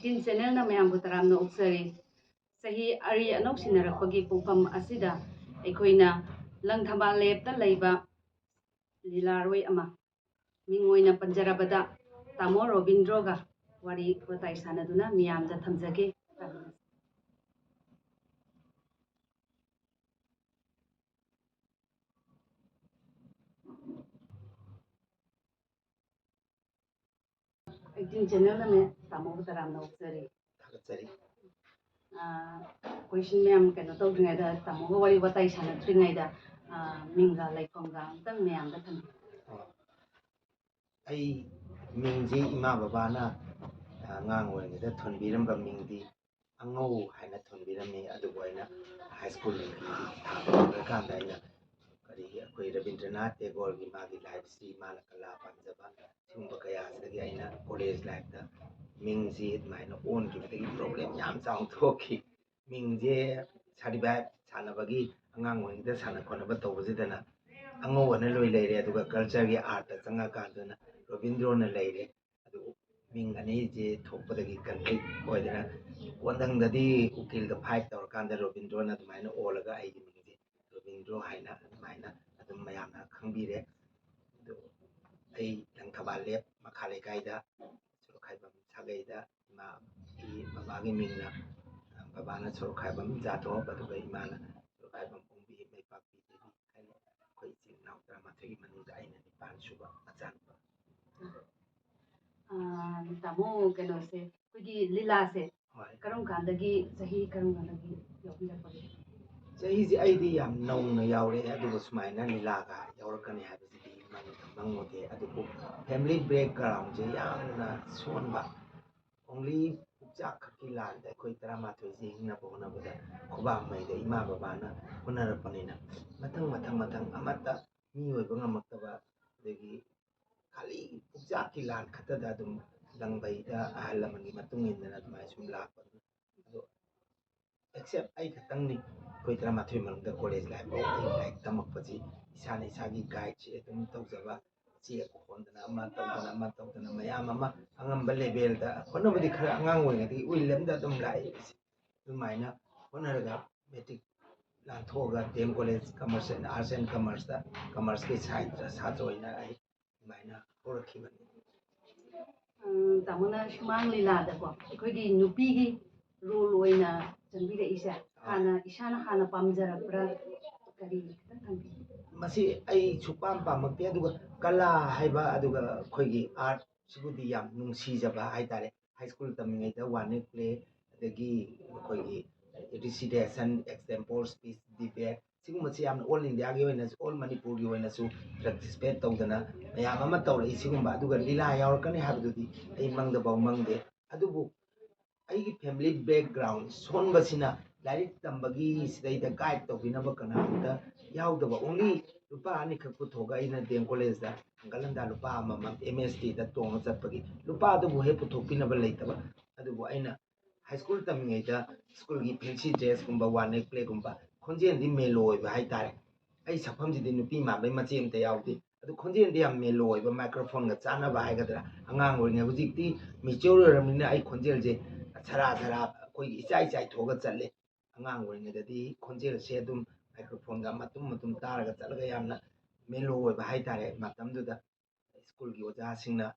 18 channel na mayam butaram na uksari sahi ari anok sinarakpagi pungpam asida aikoina langthaba lepta leiba lilaroi ama mingoina panjarabada Tamo Robindroga wari watai sanaduna miyamda thamjage acting channel na me Tamo butaram na uksari question ma'am kano tawdringaida Tamo ga wari watai sanadringaida minga laikomga tang miyamda tham ai mingji ima babana ngang oinida thonbiramba mingdi angau haina thonbirami adugoina high school ni kanda ina kari akoi Rabindranath Tagore gi magi life si mana kala panjaba sumba kaya sagi aina college life da mingji maina on ki bagi problem yam chang thoki mingje certificate sanabagi angang oinida sana khonaba tawbajidana angau wana loi leire aduga culture gi art changa kandana Robindrona leire adu ming ani je thokpadagi conflict oidana wandang dadi ukil da fight tawr kanda Robindrona admaina olaga aigi mingje Robindro haina admaina adum mayamna khangbire adu ai langthaba lep makhale kaida surokhaibam sagaida ma i babagi mingna babana surokhaibam jato baduga imana surokhaibam ongbi maipakpi devi haina khoi chin naw drama thegi manuda aina ni pan suba machan Tamo kano se kugi lila se karum kandagi sahi karum kandagi yobirapagi sahi ji aidi yam nauna yaure adugo sumaina lilaga yaurakani habisidi mangode adugo family background je yamna sonba only pukjak khaki landa koi drama thoji hingna bona boda khoba maida ima babana hunarapanina matang amata mi oiba ngamaktaba degi kali pukjak ki lan khatada dum langbaida ahalamani matung indana dum sum lakpa ado except ai khatang ni koi drama thoi mangda college life ai like tamak paji isana isagi guide che dum tawjaba che khondana ama tawdana mayam ama angamba level da honobadi khara angang oingadi uilamda dum lai dumaina honaraga metric lan thoga dem college commerce and arts and commerce da commerce ke side da sa joina ai dumaina horakhibani Tamona shumang lila da ko aikogi nupigi role oina chanbira isa hana isana hana pamjarapra kari kitang thambi masi ai supam pamakte aduga kala haiba aduga khoigi art sibudi yam nungsijaba haitare high school tamingai da one play adagi khoigi recitation example speech debate sigumasi yam all india gi oina all manipur gi oina su participate tawdana mayam ama tawra isigumba aduga lila yawrakani habdudi ai mangda baw mangde adubu aigi family background sonbasina like तंबगी सिदैदा guide तौबिनब कनामता यावदबा only Rupa अनि खक पुथोगा in them college दा गलंदा रुपा अमम MST दा तोंग चपगी रुपा दबु हे पुथोपिनब लेतबा अदबु आइना हाई स्कूल तमिङैदा स्कूल गी फैंसी ड्रेस गुम्बा वन नाइट प्ले गुम्बा खोंजेन दि मेलो ओइबा हाइ तारे ai sakpham ji din nupi ma bai machi amta yawdi adu khonjen di am melo oiba microphone ga chana ba haigadra angang oine hujikti mature ramina ai khonjel je chara koi ichai thoga challe angang oine dadi khonjel se dum microphone ga matum taraga chalaga yamna melo oiba hai tare matam du da school gi oja singna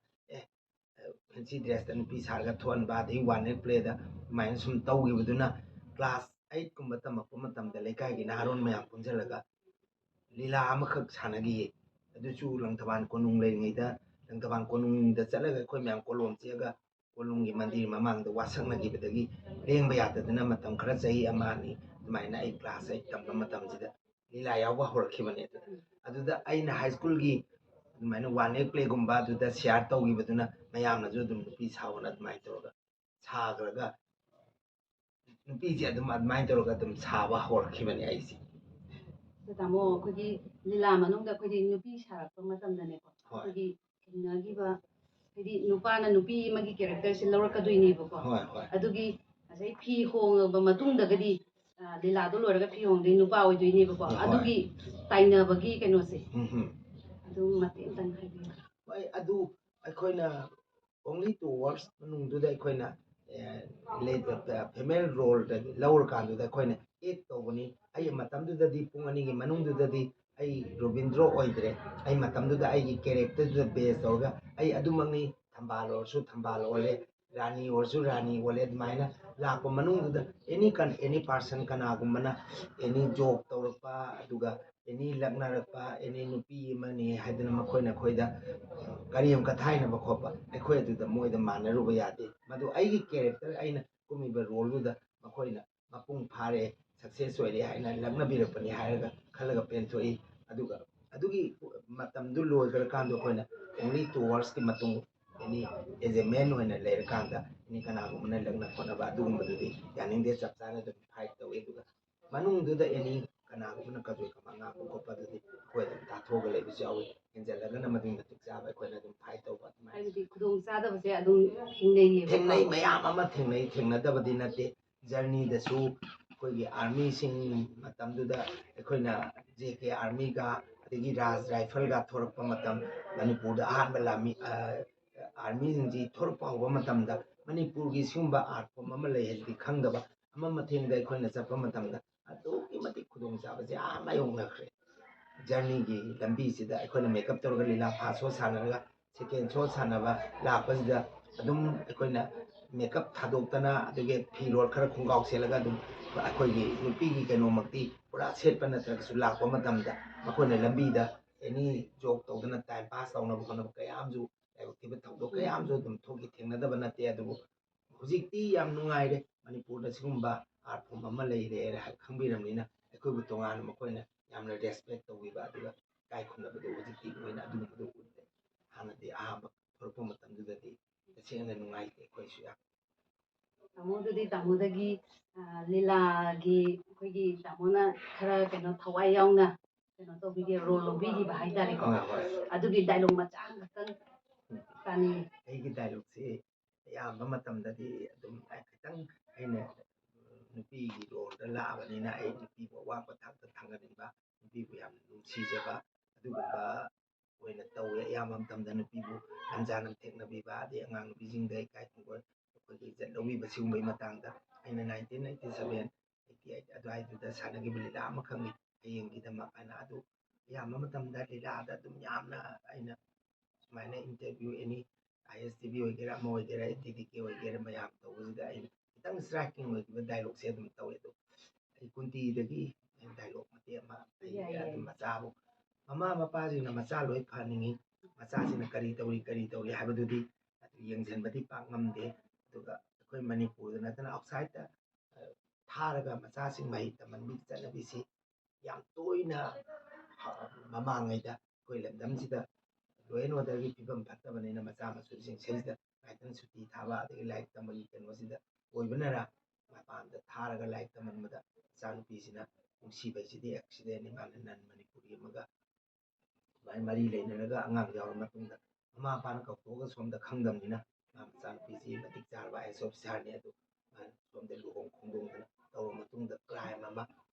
fancy dress da nupi sarga thon ba dei one night play da main sum tawgi buduna class 8 kumba tamakpa matam da lekai gi naron mayam punjalaga lila amakak sanagi aduchu langtaban konung leingida langtaban konung da chalaga koi myam kolom chega kolungi mandir mamang da wasakna gi bedagi lengba yatadana matam khara chahi amani maina ai class 8 tamba matam jida lila yawa horakhibane aduda aina high school gi maina one night play gumba aduda share tawgi beduna mayamna ju dum nupi sawana mai toga sagraga nupi ji adum mai toga dum sawa horakhibane aisi Tamo kugi lila manungda kugi nupi sarakpa matamdane ko kugi kinagiba kugi nupana nupi magi character se lawrakadoineba ko adugi asai phi hongaba matungdagadi lila do loraga phi hongdei nupa oidoineba ko adugi tainabagi kenose adu matem tang haibi bai adu aikoina only 2 words manungduda aikoina female ꯔꯣꯜꯗ ꯂꯧꯔꯀꯥꯟꯗꯨꯗ ꯑꯩꯈꯣꯏꯅ ꯑꯦꯛ ꯇꯧꯕꯅꯤ ꯑꯩ ꯃꯇꯝꯗꯨꯗꯗꯤ ꯄꯨꯡ 2ꯒꯤ ꯃꯅꯨꯡꯗꯨꯗꯗꯤ ꯑꯩ ꯔꯣꯕꯤꯟꯗ꯭ꯔꯣ ꯑꯣꯏꯗ꯭ꯔꯦ ꯑꯩ ꯃꯇꯝꯗꯨꯗ ꯑꯩꯒꯤ ꯀꯦꯔꯦꯛꯇꯔꯗꯨꯗ ꯕꯦꯖ ꯇꯧꯔꯒ ꯑꯩ ꯑꯗꯨꯃꯛꯅꯤ ꯊꯝꯕꯥꯜ ꯑꯣꯏꯔꯁꯨ ꯊꯝꯕꯥꯜ ꯑꯣꯜꯂꯦ ꯔꯥꯅꯤ ꯑꯣꯏꯔꯁꯨ ꯔꯥꯅꯤ ꯑꯣꯜꯂꯦ ꯑꯗꯨꯃꯥꯏꯅ ꯂꯥꯛꯄ ꯃꯅꯨꯡꯗꯨꯗ ꯑꯦꯅꯤ ꯄꯥꯔꯁꯟ ꯀꯅꯥꯒꯨꯝꯕꯅ ꯑꯦꯅꯤ ꯖꯣꯛ ꯇꯧꯔꯛꯄ ꯑꯗꯨꯒ ꯑꯦꯅꯤ ꯂꯛꯅꯔꯛꯄ ꯑꯦꯅꯤ ꯅꯨꯄꯤ ꯑꯃꯅꯤ ꯍꯥꯏꯗꯅ ꯃꯈꯣꯏꯅ ꯑꯩꯈꯣꯏꯗ ꯀꯔꯤ ꯑꯃ ꯊꯥꯏꯅꯕ ꯈꯣꯠꯄ ꯑꯩꯈꯣꯏ ꯑꯗꯨꯗ ꯃꯣꯏꯗ ꯃꯥꯟꯅꯔꯨꯕ ꯌꯥꯗꯦ ꯃꯗꯨ ꯑꯩꯒꯤ ꯀꯦꯔꯦꯛꯇꯔ ꯑꯩꯅ ꯀꯨꯝꯃꯤꯕ ꯔꯣꯜꯗꯨꯗ ꯃꯈꯣꯏꯅ ꯃꯄꯨꯡ ꯐꯥꯔꯦ ꯁꯛꯁꯦꯁ ꯑꯣꯏꯔꯦ ꯍꯥꯏꯅ ꯂꯛꯅꯕꯤꯔꯛꯄꯅꯤ ꯍꯥꯏꯔꯒ ꯈꯜꯂꯒ ꯄꯦꯟꯊꯣꯛꯏ ꯑꯗꯨꯒ ꯑꯗꯨꯒꯤ ꯃꯇꯝꯗꯨ ꯂꯣꯏꯈ꯭ꯔꯀꯥꯟꯗ ꯑꯩꯈꯣꯏꯅ ꯑꯣꯡꯂꯤ 2 ꯑꯋꯥꯔꯁꯀꯤ ꯃꯇꯨꯡ ꯑꯦꯅꯤ ꯑꯦꯖ ꯑꯦ ꯃꯦꯟ ꯑꯣꯏꯅ ꯂꯩꯔꯀꯥꯟꯗ ꯑꯦꯅꯤ ꯀꯅꯥꯒꯨꯝꯕꯅ ꯂꯛꯅ ꯈꯣꯠꯅꯕ ꯑꯗꯨꯒꯨꯝꯕꯗꯨꯗꯤ ꯌꯥꯅꯤꯡꯗꯦ ꯆꯞ ꯆꯥꯅ ꯑꯗꯨꯝ ꯐꯥꯏꯠ ꯇꯧꯏ ꯑꯗꯨꯒ ꯃꯅꯨꯡꯗꯨꯗ ꯑꯦꯅꯤ ꯀꯅꯥꯒꯨꯝꯕꯅ ꯀꯖꯣꯏ ꯀꯃꯥꯡ ꯉꯥꯛꯄ ꯈꯣꯠꯄ ꯑꯗꯨꯗꯤ ꯑꯩꯈꯣꯏ ꯑꯗꯨꯝ ꯇꯥꯊꯣꯛꯑꯒ ꯂꯩꯕꯁꯨ ꯌꯥꯎꯏ ꯍꯦꯟꯖꯜꯂꯒꯅ ꯃꯗꯨꯒꯤ ꯃꯇꯤꯛ ꯆꯥꯕ ꯑꯩꯈꯣꯏꯅ ꯑꯗꯨꯝ ꯐꯥꯏꯠ ꯇꯧꯕ ꯑꯗꯨꯃꯥꯏꯅ ꯍꯥꯏꯕꯗꯤ ꯈꯨꯗꯣꯡ ꯆꯥꯗꯕꯁꯦ ꯑꯗꯨꯝ ꯊꯦꯡꯅꯩꯌꯦꯕ ꯊꯦꯡꯅꯩ ꯃꯌꯥꯝ ꯑꯃ ꯊꯦꯡꯅꯩ ꯊꯦꯡꯅꯗꯕꯗꯤ ꯅꯠꯇꯦ ꯖꯔꯅꯤꯗꯁꯨ ꯑꯩꯈꯣꯏꯒꯤ ꯑꯥꯔꯃꯤꯁꯤꯡ ꯃꯇꯝꯗꯨꯗ ꯑꯩꯈꯣꯏꯅ JK ꯑꯥꯔꯃꯤꯒ ꯑꯗꯒꯤ ꯔꯥꯖ ꯔꯥꯏꯐꯜꯒ ꯊꯣꯔꯛꯄ ꯃꯇꯝ ꯃꯅꯤꯄꯨꯔꯗ ꯑꯍꯥꯟꯕ ꯂꯥꯟꯃꯤ ꯑꯥꯔꯃꯤꯁꯤꯡꯁꯤ ꯊꯣꯔꯛꯄ ꯍꯧꯕ ꯃꯇꯝꯗ ꯃꯅꯤꯄꯨꯔꯒꯤ ꯁꯤꯒꯨꯝꯕ ꯑꯥꯔꯠ ꯐꯣꯝ ꯑꯃ ꯂꯩ ꯍꯥꯏꯕꯗꯤ ꯈꯪꯗꯕ ꯑꯃ ꯃꯊꯦꯡꯗ ꯑꯩꯈꯣꯏꯅ ꯆꯠꯄ ꯃꯇꯝꯗ ꯑꯗꯨꯛꯀꯤ ꯃꯇꯤꯛ ꯈꯨꯗꯣꯡꯆꯥꯕꯁꯦ ꯌꯥꯝ ꯃꯥꯌꯣꯛꯅꯈ꯭ꯔꯦ ꯖꯔꯅꯤꯒꯤ ꯂꯝꯕꯤꯁꯤꯗ ꯑꯩꯈꯣꯏꯅ ꯃꯦꯀꯞ ꯇꯧꯔꯒ ꯂꯤꯂꯥ ꯐꯥꯁ ꯁꯣ ꯁꯥꯟꯅꯔꯒ ꯁꯦꯀꯦꯟ ꯁꯣ ꯁꯥꯟꯅꯕ ꯂꯥꯛꯄꯁꯤꯗ ꯑꯗꯨꯝ ꯑꯩꯈꯣꯏꯅ ꯃꯦꯀꯞ ꯊꯥꯗꯣꯛꯇꯅ ꯑꯗꯨꯒꯤ ꯐꯤꯔꯣꯜ ꯈꯔ ꯈꯣꯡꯒ꯭ꯔꯥꯎ ꯁꯦꯠꯂꯒ ꯑꯗꯨꯝ ꯑꯩꯈꯣꯏꯒꯤ ꯅꯨꯄꯤꯒꯤ ꯀꯩꯅꯣꯃꯛꯇꯤ ꯄꯨꯔꯥ ꯁꯦꯠꯄ ꯅꯠꯇ꯭ꯔꯒꯁꯨ ꯂꯥꯛꯄ ꯃꯇꯝꯗ ꯃꯈꯣꯏꯅ ꯂꯝꯕꯤꯗ ꯑꯦꯅꯤ ꯖꯣꯛ ꯇꯧꯗꯅ ꯇꯥꯏꯝ ꯄꯥꯁ ꯇꯧꯅꯕ ꯍꯣꯠꯅꯕ ꯀꯌꯥ ꯑꯃꯁꯨ ꯂꯥꯏꯕꯛ ꯊꯤꯕ ꯊꯧꯗꯣꯛ ꯀꯌꯥ ꯑꯃꯁꯨ ꯑꯗꯨꯝ ꯊꯣꯛꯈꯤ ꯊꯦꯡꯅꯗꯕ ꯅꯠꯇꯦ ꯑꯗꯨꯕꯨ ꯍꯧꯖꯤꯛꯇꯤ ꯌꯥꯝ ꯅꯨꯡꯉꯥꯏꯔꯦ ꯃꯅꯤꯄꯨꯔꯗ ꯁꯤꯒꯨꯝꯕ ꯑꯥꯔꯠ ꯐꯣꯝ ꯑꯃ ꯂꯩꯔꯦ ꯈꯪꯕꯤꯔꯕꯅꯤꯅ ꯑꯩꯈꯣꯏꯕꯨ ꯇꯣꯉꯥꯟꯅ ꯃꯈꯣꯏꯅ ꯌꯥꯝꯅ ꯔꯦꯁꯄꯦꯛ ꯇꯧꯕꯤꯕ ꯑꯗꯨꯒ ꯏꯀꯥꯏ ꯈꯨꯝꯅꯕꯗꯨ ꯍꯧꯖꯤꯛꯇꯤ ꯃꯣꯏꯅ ꯑꯗꯨꯒꯨꯝꯕꯗꯨ ꯎꯗ꯭ꯔꯦ ꯍꯥꯟꯅꯗꯤ ꯑꯍꯥꯟꯕ ꯊꯣꯔꯛꯄ ꯃꯇꯝꯗꯨꯗꯗꯤ ꯇꯁꯦꯡꯅ ꯅꯨꯡꯉꯥꯏꯇꯦ ꯑꯩꯈꯣꯏꯁꯨ ꯌꯥꯝ ꯇꯥꯃꯣꯗꯨꯗꯤ ꯇꯥꯃꯣꯗꯒꯤ ꯂꯤꯂꯥꯒꯤ ꯑꯩꯈꯣꯏꯒꯤ ꯇꯥꯃꯣꯅ ꯈꯔ ꯀꯩꯅꯣ ꯊꯋꯥꯏ ꯌꯥꯎꯅ ꯀꯩꯅꯣ ꯇꯧꯕꯤꯒꯦ ꯔꯣꯜ ꯂꯧꯕꯤꯈꯤꯕ ꯍꯥꯏꯇꯥꯔꯦꯀꯣ ꯑꯗꯨꯒꯤ ꯗꯥꯏꯂꯣग ꯃꯆꯥ ꯈꯛꯇꯪ ꯇꯥꯅꯤꯡꯉꯤ ꯑꯩꯒꯤ ꯗꯥꯏꯂꯣꯒꯁꯤ ꯑꯌꯥꯝꯕ ꯃꯇꯝꯗꯗꯤ ꯑꯗꯨꯝ ꯈꯤꯇꯪ ꯑꯩꯅ ꯅꯨꯄꯤꯒꯤ ꯔꯣꯜꯗ ꯂꯥꯛꯑꯕꯅꯤꯅ ꯑꯩ ꯅꯨꯄꯤꯕꯨ ꯑꯋꯥꯡꯕ ꯊꯥꯛꯇ ꯊꯥꯡꯒꯠꯅꯤꯡꯕ ꯅꯨꯄꯤꯕꯨ ꯌꯥꯝꯅ ꯅꯨꯡꯁꯤꯖꯕ ꯑꯗꯨꯒꯨꯝꯕ ꯑꯣꯏꯅ ꯇꯧꯋꯦ ꯑꯌꯥꯝꯕ ꯃꯇꯝꯗ ꯅꯨꯄꯤꯕꯨ ꯂꯝꯖꯥ ꯅꯝꯊꯦꯛꯅꯕꯤꯕ ꯑꯗꯩ ꯑꯉꯥꯡ ꯅꯨꯄꯤꯁꯤꯡꯗ ꯏꯀꯥꯏ ꯈꯨꯝꯒꯠ ꯑꯩꯈꯣꯏꯒꯤ ꯏꯖꯠ ꯂꯧꯕꯤꯕ ꯁꯤꯒꯨꯝꯕꯒꯤ ꯃꯇꯥꯡꯗ ꯑꯩꯅ 1987 88 ꯑꯗꯨꯋꯥꯏꯗꯨꯗ ꯁꯥꯟꯅꯈꯤꯕ ꯂꯤꯂꯥ ꯑꯃꯈꯛꯅꯤ ꯍꯌꯦꯡꯒꯤꯗꯃꯛ ꯍꯥꯏꯅ ꯑꯗꯨ ꯑꯌꯥꯝꯕ ꯃꯇꯝꯗ ꯂꯤꯂꯥꯗ ꯑꯗꯨꯝ ꯌꯥꯝꯅ ꯑꯩꯅ ꯁꯨꯃꯥꯏꯅ ꯏꯟꯇꯔꯚꯤꯌꯨ ꯑꯦꯅꯤ ISTV ꯑꯣꯏꯒꯦꯔꯥ ꯑꯃ ꯑꯣꯏꯒꯦꯔꯥ TDK ꯑꯣꯏꯒꯦꯔꯥ ꯃꯌꯥꯝ ꯇꯧꯕꯁꯤꯗ ꯑꯩꯅ ꯈꯤꯇꯪ ꯁ꯭ꯇ꯭ꯔꯥꯏꯀꯤꯡ ꯑꯣꯏꯈꯤꯕ ꯗꯥꯏꯂꯣꯒꯁꯦ ꯑꯗꯨꯝ ꯇꯧꯋꯦ ꯑꯗꯣ ꯑꯩ ꯀꯨꯟꯇꯤꯗꯒꯤ ꯗꯥꯏꯂꯣग ꯃꯇꯦꯛ ꯑꯃ ꯑꯩ ꯑꯗꯨꯝ ꯃꯆꯥꯕꯨ ꯃꯃꯥ ꯃꯄꯥꯁꯤꯡꯅ ꯃꯆꯥ ꯂꯣꯏ ꯐꯍꯟꯅꯤꯡꯉꯤ ꯃꯆꯥꯁꯤꯡꯅ ꯀꯔꯤ ꯇꯧꯔꯤ ꯍꯥꯏꯕꯗꯨꯗꯤ ꯌꯦꯡꯁꯤꯟꯕꯗꯤ ꯄꯥꯛ ꯉꯝꯗꯦ ꯑꯗꯨꯒ ꯑꯩꯈꯣꯏ ꯃꯅꯤꯄꯨꯔꯗ ꯅꯠꯇꯅ ꯑꯥꯎꯠꯁꯥꯏꯗꯠꯇ ꯊꯥꯔꯒ ꯃꯆꯥꯁꯤꯡ ꯃꯍꯩ ꯇꯝꯍꯟꯕꯒꯤ ꯆꯠꯅꯕꯤꯁꯤ ꯌꯥꯝ ꯇꯣꯏꯅ ꯃꯃꯥꯡꯉꯩꯗ ꯑꯩꯈꯣꯏ ꯂꯝꯗꯝꯁꯤꯗ ꯂꯣ ꯑꯦꯟ ꯑꯣꯔꯗꯔꯒꯤ ꯐꯤꯕꯝ ꯐꯠꯇꯕꯅꯤꯅ ꯃꯆꯥ ꯃꯁꯨꯁꯤꯡ ꯁꯤꯗ ꯉꯥꯏꯇꯪ ꯁꯨꯇꯤ ꯊꯥꯕ ꯑꯗꯒꯤ ꯂꯥꯏꯔꯤꯛ ꯇꯝꯕꯒꯤ ꯀꯩꯅꯣꯁꯤꯗ ꯑꯣꯏꯕꯅꯔ ꯃꯄꯥꯟꯗ ꯊꯥꯔꯒ ꯂꯥꯏꯔꯤꯛ ꯇꯝꯍꯟꯕꯗ ꯃꯆꯥꯅꯨꯄꯤꯁꯤꯅ ꯅꯨꯡꯁꯤꯕꯁꯤꯗꯤ ꯑꯦꯛꯁꯤꯗꯦꯟꯅꯤ ꯃꯥꯅ ꯅꯟ ꯃꯅꯤꯄꯨꯔꯤ ꯑꯃꯒ ꯑꯗꯨꯃꯥꯏꯅ ꯃꯔꯤ ꯂꯩꯅꯔꯒ ꯑꯉꯥꯡ ꯌꯥꯎꯔ ꯃꯇꯨꯡꯗ ꯃꯃꯥ ꯃꯄꯥꯅ ꯀꯧꯊꯣꯛꯑꯒ ꯁꯣꯝꯗ ꯈꯪꯗꯕꯅꯤ나 ꯃꯥ ꯃꯆꯥꯅꯨꯄꯤꯁꯤ ꯃꯇꯤꯛ ꯆꯥꯔꯕ IAS ꯑꯣꯐꯤꯁꯥꯔꯅꯤ ꯑꯗꯨ ꯃꯥꯅ ꯁꯣꯝꯗ ꯂꯨꯍꯣꯡ ꯈꯣꯡꯗꯣꯡꯗꯅ ꯇꯧꯔꯕ ꯃꯇꯨꯡꯗ ꯀ꯭ꯔꯥꯏꯝ ꯑꯃ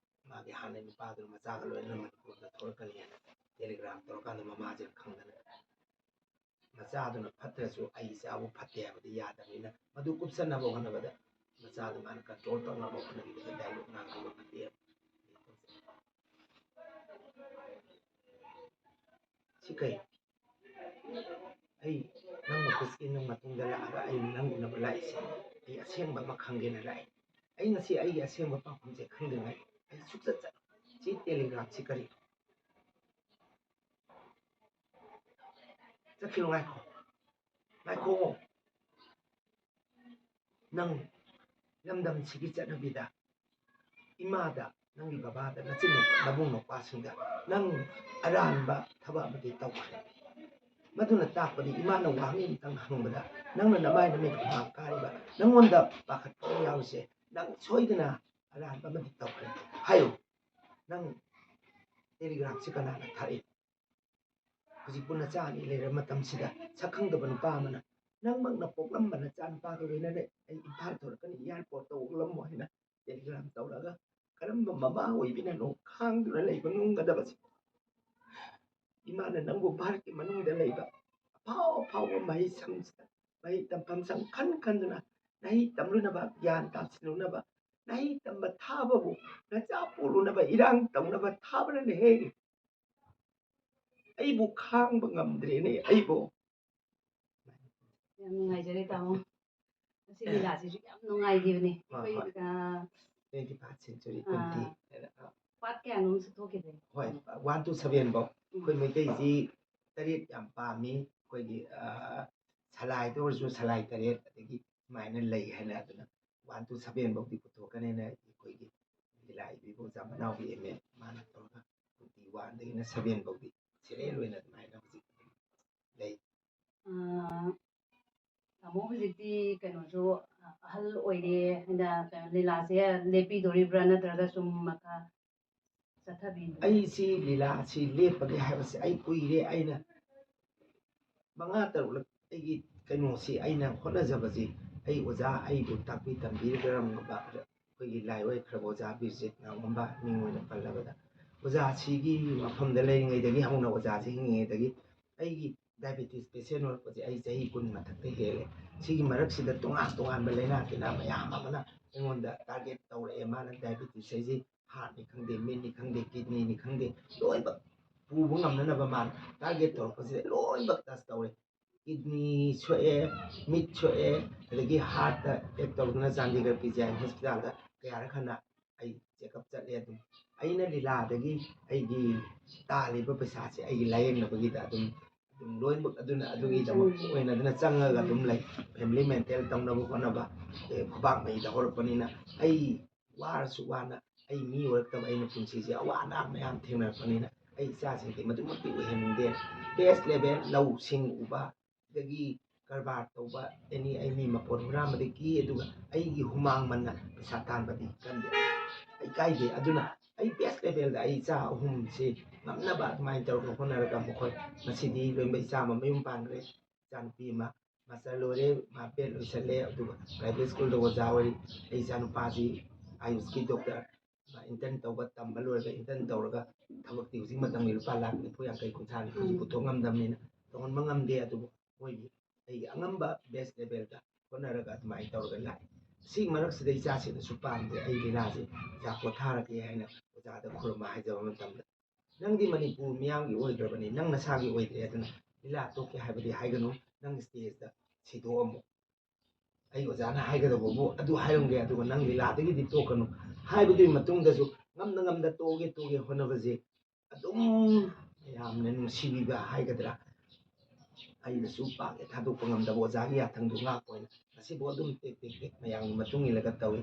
ꯃꯥꯒꯤ ꯍꯥꯟꯅ ꯅꯨꯄꯥꯗꯨꯅ ꯃꯆꯥꯒ ꯂꯣꯏꯅꯅ ꯃꯅꯤꯄꯨꯔꯗ ꯊꯣꯔꯛꯀꯅꯤ ꯍꯥꯏꯅ ꯇꯦꯂꯤꯒ꯭ꯔꯥꯝ ꯇꯧꯔꯀꯥꯟꯗ ꯃꯃꯥꯁꯤꯅ ꯈꯪꯗꯅ ꯃꯆꯥꯗꯨꯅ ꯐꯠꯇ꯭ꯔꯁꯨ ꯑꯩ ꯏꯆꯥꯕꯨ ꯐꯠꯇꯦ ꯍꯥꯏꯕꯗꯤ ꯌꯥꯗꯕꯅꯤꯅ ꯃꯗꯨ ꯀꯨꯞꯁꯟꯅꯕ ꯍꯣꯠꯅꯕꯗ ꯃꯆꯥꯗꯨ ꯃꯥꯅ ꯀꯟꯇ꯭ꯔꯣꯜ ꯇꯧꯅꯕ ꯍꯣꯠꯅꯕꯤꯕꯗ ꯗꯥꯏꯂꯣग ꯉꯥꯡꯕ ꯃꯇꯦꯛ ꯁꯤ ꯀꯩ ꯑꯩ ꯅꯪ ꯑꯣꯐꯤꯁꯀꯤ ꯅꯪ ꯃꯇꯨꯡꯗ ꯂꯥꯛꯑꯒ ꯑꯩ ꯅꯪ ꯎꯅꯕ ꯂꯥꯛꯏꯁꯦ ꯑꯩ ꯑꯁꯦꯡꯕ ꯑꯃ ꯈꯪꯒꯦꯅ ꯂꯥꯛꯏ ꯑꯩ ꯉꯁꯤ ꯑꯩꯒꯤ ꯑꯁꯦꯡꯕ ꯄꯥꯎꯈꯨꯝꯁꯦ ꯈꯪꯗ꯭ꯔꯤꯉꯩ ꯑꯩ ꯁꯨꯛꯆꯠ ꯆꯠꯂꯣꯏ ꯁꯤ ꯇꯦꯂꯤꯒ꯭ꯔꯥꯝꯁꯤ ꯀꯔꯤ ꯆꯠꯈꯤꯅꯨ ꯉꯥꯏꯈꯣ ꯅꯪ ꯂꯝꯗꯝꯁꯤꯒꯤ ꯆꯠꯅꯕꯤꯗ ꯏꯃꯥꯗ ꯅꯪꯒꯤ ꯕꯕꯥꯗ ꯅꯕꯨꯡ ꯅꯧꯄꯥꯁꯤꯡꯗ ꯅꯪ ꯑꯔꯥꯟꯕ ꯊꯕꯛ ꯑꯃꯗꯤ ꯇꯧꯈ꯭ꯔꯦ ꯃꯗꯨꯅ ꯇꯥꯛꯄꯗꯤ ꯏꯃꯥꯅ ꯋꯥꯍꯪ ꯑꯃꯇꯪ ꯍꯪꯕꯗ ꯅꯪꯅ ꯅꯃꯥꯏ ꯅꯃꯤꯠ ꯍꯨꯃꯥꯡ ꯀꯥꯔꯤꯕ ꯅꯪꯉꯣꯟꯗ ꯄꯥꯈꯠꯄ ꯌꯥꯎꯔꯤꯁꯦ ꯅꯪ ꯁꯣꯏꯗꯅ ꯑꯔꯥꯟꯕ ꯑꯃꯗꯤ ꯇꯧꯈ꯭ꯔꯦ ꯍꯥꯏꯌꯨ ꯅꯪ ꯇꯦꯂꯤꯒ꯭ꯔꯥꯝꯁꯤ ꯀꯅꯥꯅ ꯊꯥꯔꯛꯏ ꯍꯧꯖꯤꯛꯄꯨ ꯅꯆꯥ ꯑꯅꯤ ꯂꯩꯔꯕ ꯃꯇꯝꯁꯤꯗ ꯁꯛꯈꯪꯗꯕ ꯅꯨꯄꯥ ꯑꯃꯅ ꯅꯪꯃꯛꯅ ꯄꯣꯛꯂꯝꯕ ꯅꯆꯥ ꯅꯨꯄꯥꯒ ꯂꯣꯏꯅꯅ ꯑꯩ ꯏꯝꯐꯥꯜ ꯊꯣꯔꯛꯀꯅꯤ ꯏꯌꯥꯔꯄꯣꯔꯠꯇ ꯑꯣꯛꯂꯝꯃꯣ ꯍꯥꯏꯅ ꯇꯦꯂꯤꯒ꯭ꯔꯥꯝ ꯇꯧꯔꯒ ꯀꯔꯝꯕ ꯃꯃꯥ ꯑꯣꯏꯕꯤꯅꯅꯣ ꯈꯥꯡꯗꯨꯅ ꯂꯩꯕ ꯉꯝꯒꯗꯕꯁꯦ ꯏꯃꯥꯅ ꯅꯪꯕꯨ ꯚꯥꯔꯠꯀꯤ ꯃꯅꯨꯡꯗ ꯂꯩꯕ ꯑꯐꯥꯎꯕ ꯃꯍꯩ ꯇꯝꯐꯝ ꯈꯟꯗꯨꯅ ꯅꯍꯩ ꯇꯝꯂꯨꯅꯕ ꯒ꯭ꯌꯥꯟ ꯇꯥꯁꯤꯜꯂꯨꯅꯕ ꯅꯍꯩ ꯇꯝꯕ ꯊꯥꯕꯕꯨ ꯅꯆꯥ ꯄꯣꯛꯂꯨꯅꯕ ꯏꯔꯥꯡ ꯇꯧꯅꯕ ꯊꯥꯕꯅꯅꯦꯍꯦ ꯑꯩꯕꯨ ꯈꯥꯡꯕ ꯉꯝꯗ꯭ꯔꯦꯅꯦ ꯑꯩꯕꯨ ꯌꯥꯝ ꯅꯨꯡꯉꯥꯏꯖꯔꯦ ꯇꯥꯃꯣ ꯉꯁꯤ ꯂꯤꯂꯥꯁꯤꯁꯨ ꯌꯥꯝ ꯅꯨꯡꯉꯥꯏꯈꯤꯕꯅꯦ ꯍꯣꯏ ꯑꯩꯈꯣꯏ 21st century 20 ꯄꯥꯔꯠ ꯀꯌꯥꯅꯣꯝꯁꯨ ꯊꯣꯛꯈꯤꯗꯦ ꯍꯣꯏ 1 to 7 ꯐꯥꯎ ꯑꯩꯈꯣꯏ ꯃꯩꯇꯩꯁꯤ ꯇꯔꯦꯠ ꯌꯥꯝ ꯄꯥꯝꯃꯤ ꯑꯩꯈꯣꯏꯒꯤ ꯁꯂꯥꯏꯗ ꯑꯣꯏꯔꯁꯨ ꯁꯂꯥꯏ ꯇꯔꯦꯠ ꯑꯗꯒꯤ ꯁꯨꯃꯥꯏꯅ ꯂꯩ ꯍꯥꯏꯅ ꯑꯗꯨꯅ 1 to 7 ꯐꯥꯎꯗꯤ ꯄꯨꯊꯣꯛꯀꯅꯤꯅ ꯑꯩꯈꯣꯏꯒꯤ ꯂꯤꯂꯥ ꯏꯕꯤꯕ ꯑꯣꯖꯥ ꯃꯅꯥꯎꯒꯤ MA ꯃꯥꯅ ꯇꯧꯔꯒ 21 7 ꯐꯥꯎꯗꯤ ꯁꯦꯔꯦꯜ ꯑꯣꯏꯅ ꯑꯗꯨꯃꯥꯏꯅ ꯍꯧꯖꯤꯛ ꯂꯩ ꯇꯥꯃꯣ ꯍꯧꯖꯤꯛꯇꯤ ꯀꯩꯅꯣꯁꯨ ꯑꯍꯜ ꯑꯣꯏꯔꯦ ꯍꯥꯏꯅ ꯂꯤꯂꯥꯁꯦ ꯂꯦꯞꯄꯤꯗꯣꯔꯤꯕ꯭ꯔꯥ ꯅꯠꯇ꯭ꯔꯒ ꯁꯨꯝ ꯃꯈꯥ ꯆꯠꯊꯕꯤꯗꯣꯏꯔꯥ? ꯑꯩꯁꯤ ꯂꯤꯂꯥꯁꯤ ꯂꯦꯞꯄꯒꯦ ꯍꯥꯏꯕꯁꯤ ꯑꯩ ꯀꯨꯏꯔꯦ ꯑꯩꯅ 5-6ꯂꯛ ꯑꯩꯒꯤ ꯀꯩꯅꯣꯁꯤ ꯑꯩꯅ ꯍꯣꯠꯅꯖꯕꯁꯤ ꯑꯩ ꯑꯣꯖꯥ ꯑꯩꯕꯨ ꯇꯥꯛꯄꯤ ꯇꯝꯕꯤꯔꯝꯕ ꯑꯩꯈꯣꯏꯒꯤ ꯂꯥꯏ ꯑꯣꯏꯈ꯭ꯔꯕ ꯑꯣꯖꯥ ꯕꯤꯔꯖꯤꯠ ꯉꯥꯉꯣꯝꯕ ꯃꯤꯡ ꯑꯣꯏꯅ ꯄꯜꯂꯕꯗ ꯑꯣꯖꯥꯁꯤꯒꯤ ꯃꯐꯝꯗ ꯂꯩꯔꯤꯉꯩꯗꯒꯤ ꯍꯧꯅ ꯑꯣꯖꯥꯁꯤ ꯍꯤꯡꯉꯤꯉꯩꯗꯒꯤ ꯑꯩꯒꯤ ꯗꯥꯏꯕꯦꯇꯤꯁ ꯄꯦꯁꯦꯟ ꯑꯣꯏꯔꯛꯄꯁꯦ ꯑꯩ ꯆꯍꯤ 10 ꯃꯊꯛꯇ ꯍꯦꯜꯂꯦ ꯁꯤꯒꯤ ꯃꯔꯛꯁꯤꯗ ꯇꯣꯉꯥꯟ ꯇꯣꯉꯥꯟꯕ ꯂꯥꯏꯅꯥ ꯇꯤꯟꯅꯥ ꯃꯌꯥꯝ ꯑꯃꯅ ꯑꯩꯉꯣꯟꯗ ꯇꯥꯔꯒꯦꯠ ꯇꯧꯔꯛꯑꯦ ꯃꯥꯅ ꯗꯥꯏꯕꯦꯇꯤꯁ ꯍꯥꯏꯁꯤ ꯍꯥꯔꯠꯅꯤ ꯈꯪꯗꯦ ꯃꯤꯠꯅꯤ ꯈꯪꯗꯦ ꯀꯤꯗꯅꯤꯅꯤ ꯈꯪꯗꯦ ꯂꯣꯏꯅꯃꯛ ꯄꯨꯕ ꯉꯝꯅꯅꯕ ꯃꯥꯅ ꯇꯥꯔꯒꯦꯠ ꯇꯧꯔꯛꯄꯁꯤꯗ ꯂꯣꯏꯅꯃꯛ ꯇꯁ ꯇꯧꯔꯦ ꯀꯤꯗꯅꯤ ꯁꯣꯛꯑꯦ ꯃꯤꯠ ꯁꯣꯛꯑꯦ ꯑꯗꯒꯤ ꯍꯥꯔꯠꯇ ꯑꯦꯇꯦꯛ ꯇꯧꯗꯨꯅ ꯆꯥꯟꯗꯤꯒꯔ PGI ꯍꯣꯁꯄꯤꯇꯥꯜꯗ ꯀꯌꯥꯔꯛ ꯍꯟꯅ ꯑꯩ ꯆꯦꯛꯑꯞ ꯆꯠꯂꯦ ꯑꯗꯨꯝ ꯑꯩꯅ ꯂꯤꯂꯥꯗꯒꯤ ꯑꯩꯒꯤ ꯇꯥꯜꯂꯤꯕ ꯄꯩꯁꯥꯁꯦ ꯑꯩꯒꯤ ꯂꯥꯏꯌꯦꯡꯅꯕꯒꯤꯗ ꯑꯗꯨꯝ ꯂꯣꯏꯅꯃꯛ ꯑꯗꯨꯅ ꯑꯗꯨꯒꯤꯗꯃꯛ ꯑꯣꯏꯅ ꯑꯗꯨꯅ ꯆꯪꯉꯒ ꯑꯗꯨꯝ ꯂꯩ ꯐꯦꯃꯤꯂꯤ ꯃꯦꯟꯇꯦꯟ ꯇꯧꯅꯕ ꯍꯣꯠꯅꯕ ꯈꯨꯕꯥꯛ ꯃꯩꯗ ꯍꯧꯔꯛꯄꯅꯤꯅ ꯑꯩ ꯋꯥꯔꯁꯨ ꯋꯥꯅ ꯑꯩ ꯃꯤ ꯑꯣꯏꯔꯛꯇꯕ ꯑꯩꯅ ꯄꯨꯟꯁꯤꯁꯦ ꯑꯋꯥ ꯑꯅꯥ ꯃꯌꯥꯝ ꯊꯦꯡꯅꯔꯛꯄꯅꯤꯅ ꯑꯩ ꯏꯆꯥꯁꯤꯡꯁꯦ ꯃꯗꯨꯃꯛꯇꯤ ꯑꯣꯏꯍꯟꯅꯤꯡꯗꯦ ꯕꯦꯁ ꯂꯦꯚꯦꯜ ꯂꯧꯁꯤꯡ ꯎꯕ ꯑꯗꯒꯤ ꯀꯔꯕꯥꯔ ꯇꯧꯕ ꯑꯦꯅꯤ ꯑꯩ ꯃꯤ ꯃꯄꯣꯠ ꯍꯨꯔꯥꯟꯕꯗꯤ ꯀꯤ ꯑꯗꯨꯒ ꯑꯩꯒꯤ ꯍꯨꯃꯥꯡ ꯃꯟꯅ ꯄꯩꯁꯥ ꯇꯥꯟꯕꯗꯤ ꯀꯟꯗꯦ ꯑꯩ ꯀꯥꯏꯗꯦ ꯑꯗꯨꯅ ꯑꯩ ꯕꯦꯁ ꯂꯦꯚꯦꯜꯗ ꯑꯩ ꯏꯆꯥ ꯑꯍꯨꯝꯁꯤ ꯉꯝꯅꯕ ꯑꯗꯨꯃꯥꯏꯅ ꯇꯧꯔꯒ ꯍꯣꯠꯅꯔꯒ ꯃꯈꯣꯏ ꯉꯁꯤꯗꯤ ꯂꯣꯏꯅꯃꯛ ꯏꯆꯥ ꯑꯃ ꯃꯌꯨꯝ ꯄꯥꯟꯈ꯭ꯔꯦ ꯏꯆꯥꯅꯨꯄꯤ ꯑꯃ ꯃꯥꯁꯇꯔ ꯂꯣꯏꯔꯦ ꯃꯥ ꯕꯦꯠ ꯂꯣꯏꯁꯜꯂꯦ ꯑꯗꯨꯒ ꯄ꯭ꯔꯥꯏꯚꯦꯠ ꯁ꯭ꯀꯨꯜꯗ ꯑꯣꯖꯥ ꯑꯣꯏꯔꯤ ꯑꯩ ꯏꯆꯥꯅꯨꯄꯥꯁꯤ ꯑꯌꯨꯁꯀꯤ ꯗꯣꯛꯇꯔ ꯏꯟꯇꯔꯟ ꯇꯧꯕ ꯇꯝꯕ ꯂꯣꯏꯔꯒ ꯏꯟꯇꯔꯟ ꯇꯧꯔꯒ ꯊꯕꯛꯇꯤ ꯍꯧꯖꯤꯛ ꯃꯇꯝꯒꯤ ꯂꯨꯄꯥ ꯂꯥꯛ 90-50 ꯍꯧꯖꯤꯛ ꯄꯨꯊꯣꯛ ꯉꯝꯗꯕꯅꯤ나 ꯇꯧꯍꯟꯕ ꯉꯝꯗꯦ ꯑꯗꯨꯕꯨ ꯃꯣꯏꯒꯤ ꯑꯩꯒꯤ ꯑꯉꯝꯕ ꯕꯦꯁ ꯂꯦꯚꯦꯜꯗ ꯍꯣꯠꯅꯔꯒ ꯑꯗꯨꯃꯥꯏꯅ ꯇꯧꯔꯒ ꯂꯥꯛꯏ ꯁꯤ ꯃꯔꯛꯁꯤꯗ ꯏꯆꯥꯁꯤꯡꯅꯁꯨ ꯄꯥꯝꯗꯦ ꯑꯩ ꯂꯤꯂꯥꯁꯦ ꯏꯆꯥ ꯄꯣꯊꯥꯔꯒꯦ ꯍꯥꯏꯅ ꯑꯣꯖꯥꯗ ꯈꯨꯔꯨꯝꯕ ꯍꯥꯏꯖꯕ ꯃꯇꯝꯗ ꯅꯪꯗꯤ ꯃꯅꯤꯄꯨꯔ ꯃꯤꯌꯥꯝꯒꯤ ꯑꯣꯏꯈ꯭ꯔꯕꯅꯤ ꯅꯪ ꯅꯁꯥꯒꯤ ꯑꯣꯏꯗ꯭ꯔꯦ ꯑꯗꯨꯅ ꯂꯤꯂꯥ ꯇꯣꯛꯀꯦ ꯍꯥꯏꯕꯗꯤ ꯍꯥꯏꯒꯅꯨ ꯅꯪ ꯁ꯭ꯇꯦꯖꯇ ꯁꯤꯗꯣꯛꯑꯝꯃꯨ ꯑꯩ ꯑꯣꯖꯥꯅ ꯍꯥꯏꯒꯗꯧꯕꯕꯨ ꯑꯗꯨ ꯍꯥꯏꯔꯝꯒꯦ ꯑꯗꯨꯒ ꯅꯪ ꯂꯤꯂꯥꯗꯒꯤꯗꯤ ꯇꯣꯛꯀꯅꯨ ꯍꯥꯏꯕꯗꯨꯒꯤ ꯃꯇꯨꯡꯗꯁꯨ ꯉꯝꯅ ꯇꯣꯛꯒꯦ ꯍꯣꯠꯅꯕꯁꯦ ꯑꯗꯨꯝ ꯌꯥꯝꯅ ꯅꯨꯡꯁꯤꯕꯤꯕ ꯍꯥꯏꯒꯗ꯭ꯔꯥ ꯑꯩꯅꯁꯨ ꯄꯥꯛꯅ ꯊꯥꯗꯣꯛꯄ ꯉꯝꯗꯕ ꯑꯣꯖꯥꯒꯤ ꯌꯥꯊꯪꯗꯨ ꯉꯥꯛꯄ ꯑꯣꯏꯅ ꯉꯁꯤꯐꯥꯎ ꯑꯗꯨꯝ ꯇꯦꯛ ꯃꯌꯥꯝꯒꯤ ꯃꯇꯨꯡ ꯏꯜꯂꯒ ꯇꯧꯏ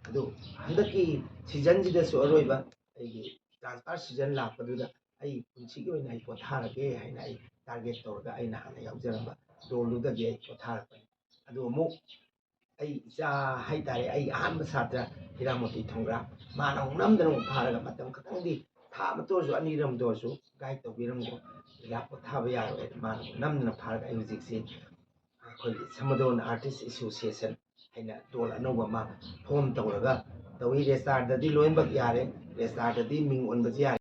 ꯑꯗꯨ ꯍꯟꯗꯛꯀꯤ ꯁꯤꯖꯟꯁꯤꯗꯁꯨ ꯑꯔꯣꯏꯕ ꯑꯩꯒꯤ ꯇ꯭ꯔꯥꯟꯁꯐꯥꯔ ꯁꯤꯖꯟ ꯂꯥꯛꯄꯗꯨꯗ ꯑꯩ ꯄꯨꯟꯁꯤꯒꯤ ꯑꯣꯏꯅ ꯑꯩ ꯄꯣꯊꯥꯔꯒꯦ ꯍꯥꯏꯅ ꯑꯩ ꯇꯥꯔꯒꯦꯠ ꯇꯧꯔꯒ ꯑꯩꯅ ꯍꯥꯟꯅ ꯌꯥꯎꯖꯔꯝꯕ ꯔꯣꯜꯗꯨꯗꯒꯤ ꯑꯩ ꯄꯣꯊꯥꯔꯛꯄꯅꯤ ꯑꯗꯨ ꯑꯃꯨꯛ ꯑꯩ ꯏꯆꯥ ꯍꯥꯏꯇꯥꯔꯦ ꯑꯩ ꯑꯍꯥꯟꯕ ꯁꯥꯇ꯭ꯔ ꯍꯤꯔꯥꯃꯣꯇꯤ ꯊꯣꯡꯒ꯭ꯔꯥꯝ ꯃꯥꯅ ꯑꯃꯨꯛ ꯅꯝꯗꯅ ꯑꯃꯨꯛ ꯐꯥꯔꯒ ꯃꯇꯝ ꯈꯛꯇꯪꯗꯤ ꯊꯥ ꯑꯃꯇ ꯑꯣꯏꯔꯁꯨ ꯑꯅꯤꯔꯝꯗ ꯑꯣꯏꯔꯁꯨ ꯒꯥꯏꯗ ꯇꯧꯕꯤꯔꯝꯃꯣ ꯂꯤꯂꯥ ꯄꯣꯊꯥꯕ ꯌꯥꯔꯣꯏ ꯃꯥꯅ ꯅꯝꯗꯅ ꯐꯥꯔꯒ ꯑꯩ ꯍꯧꯖꯤꯛꯁꯤ ꯑꯩꯈꯣꯏꯒꯤ ꯁꯃꯗꯣꯟ ꯑꯥꯔꯇꯤꯁ ꯑꯦꯁꯣꯁꯤꯌꯦꯁꯟ ꯍꯥꯏꯅ ꯗꯣꯜ ꯑꯅꯧꯕ ꯑꯃ ꯐꯣꯝ ꯇꯧꯔꯒ ꯇꯧꯏ ꯔꯦꯖꯤꯁꯇꯥꯔꯗꯗꯤ ꯂꯣꯏꯅꯃꯛ ꯌꯥꯔꯦ ꯔꯦꯖꯤꯁꯇꯥꯔꯗꯗꯤ ꯃꯤꯡ ꯑꯣꯟꯕꯁꯤ ꯌꯥꯔꯦ